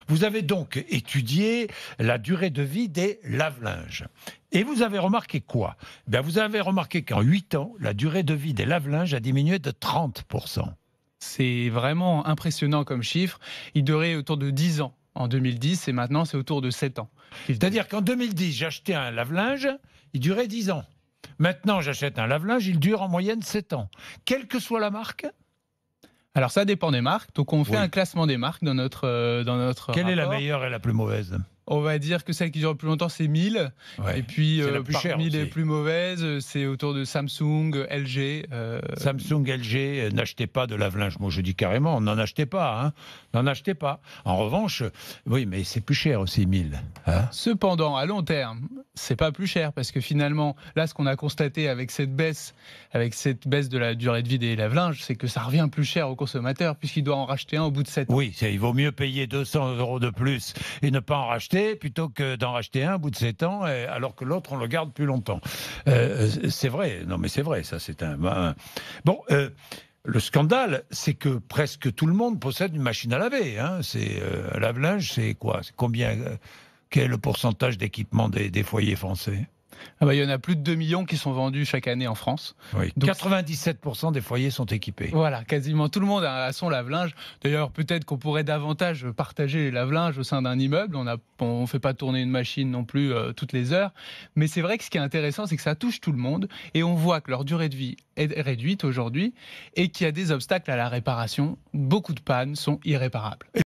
Vous avez donc étudié la durée de vie des lave-linges. Et vous avez remarqué quoi? Vous avez remarqué qu'en 8 ans, la durée de vie des lave-linges a diminué de 30%. C'est vraiment impressionnant comme chiffre. Il durait autour de 10 ans en 2010 et maintenant c'est autour de 7 ans. C'est-à-dire qu'en 2010, j'achetais un lave-linge, il durait 10 ans. Maintenant, j'achète un lave-linge, il dure en moyenne 7 ans. Quelle que soit la marque. Alors ça dépend des marques. Donc on fait Oui. un classement des marques dans notre Quelle est la rapport. meilleure et la plus mauvaise? On va dire que celle qui dure le plus longtemps, c'est 1000. Ouais. Et puis, C'est la plus chère parmi les aussi. plus mauvaises, c'est autour de Samsung, LG. Samsung, LG, n'achetez pas de lave-linge. Moi, je dis carrément, n'en achetez pas. Hein. N'en achetez pas. En revanche, oui, mais c'est plus cher aussi, 1000. Hein. Cependant, à long terme, c'est pas plus cher parce que finalement, là, ce qu'on a constaté avec cette baisse de la durée de vie des lave-linges, c'est que ça revient plus cher au consommateur puisqu'il doit en racheter un au bout de 7 ans. Oui, il vaut mieux payer 200 € de plus et ne pas en racheter plutôt que d'en racheter un au bout de 7 ans, alors que l'autre, on le garde plus longtemps. C'est vrai. Non, mais c'est vrai, ça, c'est un... Bon... Le scandale, c'est que presque tout le monde possède une machine à laver. Hein. Un lave-linge, c'est quoi? C'est combien? Quel est le pourcentage d'équipement des foyers français? Il y en a plus de 2 millions qui sont vendus chaque année en France. Oui. Donc, 97% des foyers sont équipés. voilà, quasiment tout le monde a son lave-linge. D'ailleurs, peut-être qu'on pourrait davantage partager les lave-linges au sein d'un immeuble. On ne fait pas tourner une machine non plus toutes les heures. Mais c'est vrai que ce qui est intéressant, c'est que ça touche tout le monde. Et on voit que leur durée de vie est réduite aujourd'hui et qu'il y a des obstacles à la réparation. Beaucoup de pannes sont irréparables.